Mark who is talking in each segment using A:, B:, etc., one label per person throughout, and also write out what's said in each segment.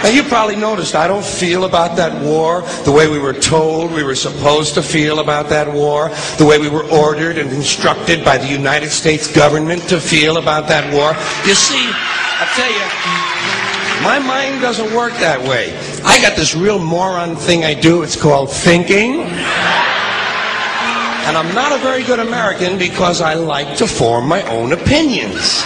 A: Now, you probably noticed I don't feel about that war the way we were told we were supposed to feel about that war, the way we were ordered and instructed by the United States government to feel about that war. You see, I tell you, my mind doesn't work that way. I got this real moron thing I do. It's called thinking. And I'm not a very good American because I like to form my own opinions.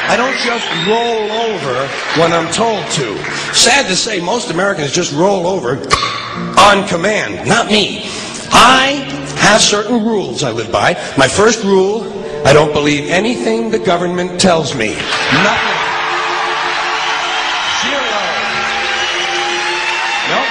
A: I don't just roll over when I'm told to. Sad to say, most Americans just roll over on command. Not me. I have certain rules I live by. My first rule, I don't believe anything the government tells me. Nothing. Zero. Nope.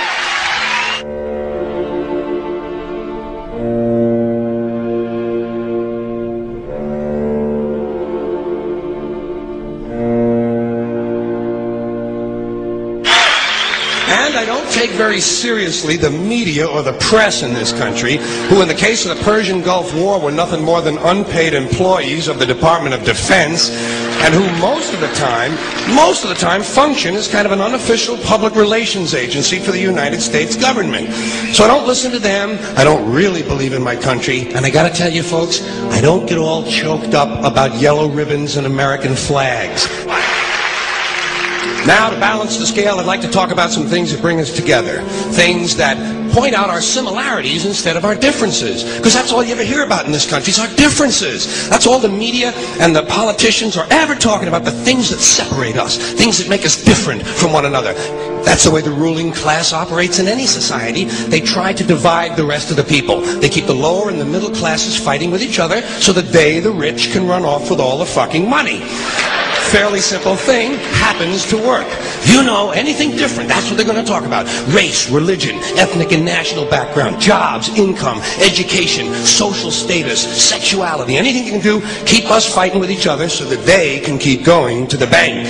A: And I don't take very seriously the media or the press in this country, who in the case of the Persian Gulf War were nothing more than unpaid employees of the Department of Defense, and who most of the time function as kind of an unofficial public relations agency for the United States government. So I don't listen to them. I don't really believe in my country. And I gotta tell you folks, I don't get all choked up about yellow ribbons and American flags. Now, to balance the scale, I'd like to talk about some things that bring us together. Things that point out our similarities instead of our differences. Because that's all you ever hear about in this country is our differences. That's all the media and the politicians are ever talking about, the things that separate us, things that make us different from one another. That's the way the ruling class operates in any society. They try to divide the rest of the people. They keep the lower and the middle classes fighting with each other so that they, the rich, can run off with all the fucking money. Fairly simple thing, happens to work. You know, anything different, that's what they're going to talk about. Race, religion, ethnic and national background, jobs, income, education, social status, sexuality, anything you can do, keep us fighting with each other so that they can keep going to the bank.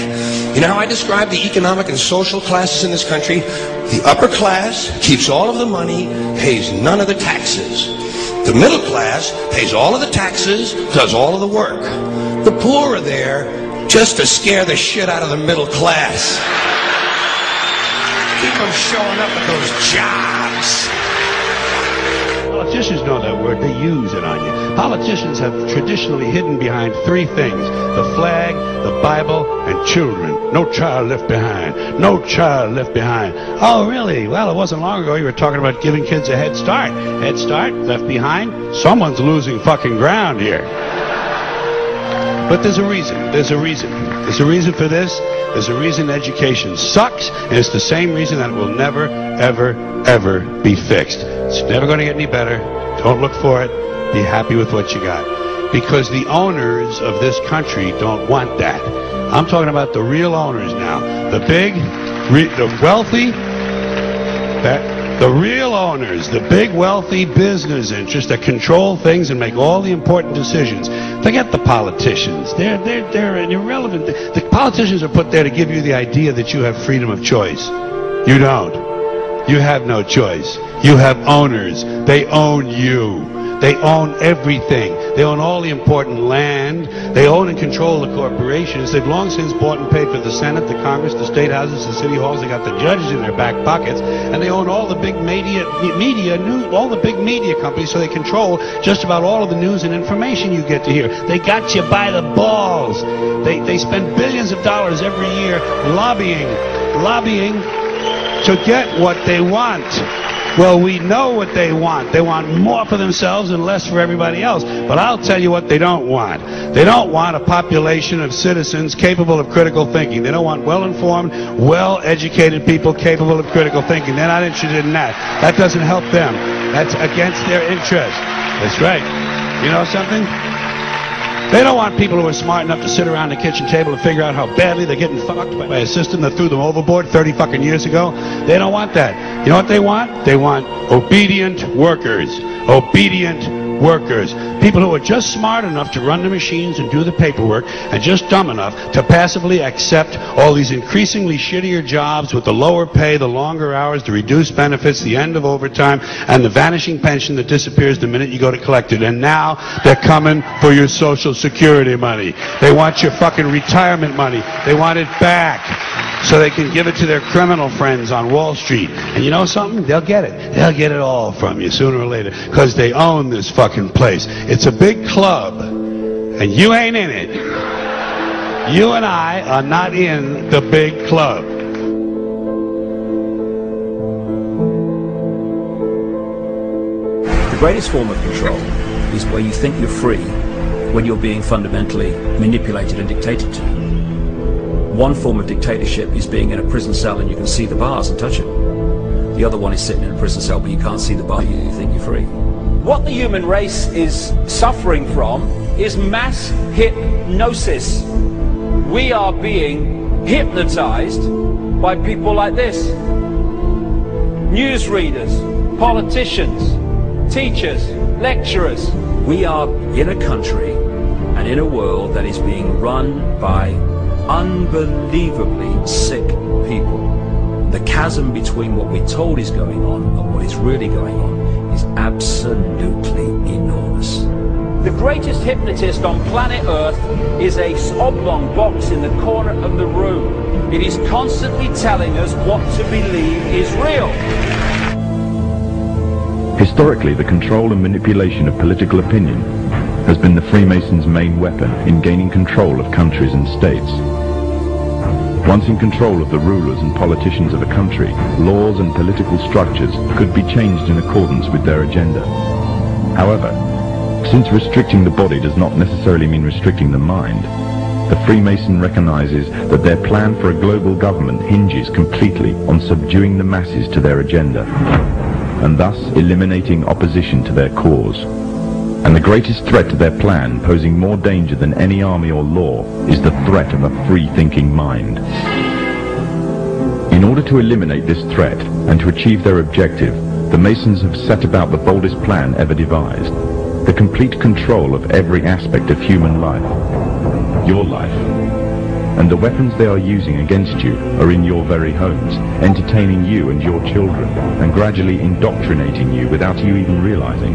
A: You know how I describe the economic and social classes in this country? The upper class keeps all of the money, pays none of the taxes. The middle class pays all of the taxes, does all of the work. The poor are there just to scare the shit out of the middle class. Keep them showing up at those jobs.
B: Politicians know that word. They use it on you. Politicians have traditionally hidden behind three things: the flag, the Bible, and children. No child left behind. No child left behind. Oh, really? Well, it wasn't long ago you were talking about giving kids a head start. Head start? Left behind? Someone's losing fucking ground here. But there's a reason. There's a reason. There's a reason for this. There's a reason education sucks, and it's the same reason that it will never, ever, ever be fixed. It's never going to get any better. Don't look for it. Be happy with what you got. Because the owners of this country don't want that. I'm talking about the real owners now. The big, the wealthy, the real owners, the big wealthy business interests that control things and make all the important decisions. Forget the politicians. They're irrelevant. The politicians are put there to give you the idea that you have freedom of choice. You don't. You have no choice. You have owners. They own you. They own everything. They own all the important land. They own and control the corporations. They've long since bought and paid for the Senate, the Congress, the state houses, the city halls. They got the judges in their back pockets, and they own all the big all the big media companies. So they control just about all of the news and information you get to hear. They got you by the balls. They spend billions of dollars every year lobbying to get what they want. Well, we know what they want. They want more for themselves and less for everybody else. But I'll tell you what they don't want. They don't want a population of citizens capable of critical thinking. They don't want well-informed, well-educated people capable of critical thinking. They're not interested in that. That doesn't help them. That's against their interest. That's right. You know something? They don't want people who are smart enough to sit around the kitchen table and figure out how badly they're getting fucked by a system that threw them overboard 30 fucking years ago. They don't want that. You know what they want? They want obedient workers. Obedient workers. People who are just smart enough to run the machines and do the paperwork, and just dumb enough to passively accept all these increasingly shittier jobs with the lower pay, the longer hours, the reduced benefits, the end of overtime, and the vanishing pension that disappears the minute you go to collect it. And now they're coming for your Social Security money. They want your fucking retirement money. They want it back. so they can give it to their criminal friends on Wall Street. And you know something? They'll get it. They'll get it all from you sooner or later, because they own this fucking place. It's a big club, and you ain't in it. You and I are not in the big club.
C: The greatest form of control is where you think you're free when you're being fundamentally manipulated and dictated to. One form of dictatorship is being in a prison cell and you can see the bars and touch them. The other one is sitting in a prison cell but you can't see the bar, you think you're free.
D: What the human race is suffering from is mass hypnosis. We are being hypnotized by people like this. Newsreaders, politicians, teachers, lecturers.
C: We are in a country and in a world that is being run by unbelievably sick people. The chasm between what we're told is going on and what is really going on is absolutely enormous.
D: The greatest hypnotist on planet Earth is a oblong box in the corner of the room. It is constantly telling us what to believe is real.
E: Historically, the control and manipulation of political opinion has been the Freemasons' main weapon in gaining control of countries and states. Once in control of the rulers and politicians of a country, laws and political structures could be changed in accordance with their agenda. However, since restricting the body does not necessarily mean restricting the mind, the Freemason recognizes that their plan for a global government hinges completely on subduing the masses to their agenda, and thus eliminating opposition to their cause. And the greatest threat to their plan, posing more danger than any army or law, is the threat of a free-thinking mind. In order to eliminate this threat and to achieve their objective, the Masons have set about the boldest plan ever devised: the complete control of every aspect of human life, your life. And the weapons they are using against you are in your very homes, entertaining you and your children, and gradually indoctrinating you without you even realizing.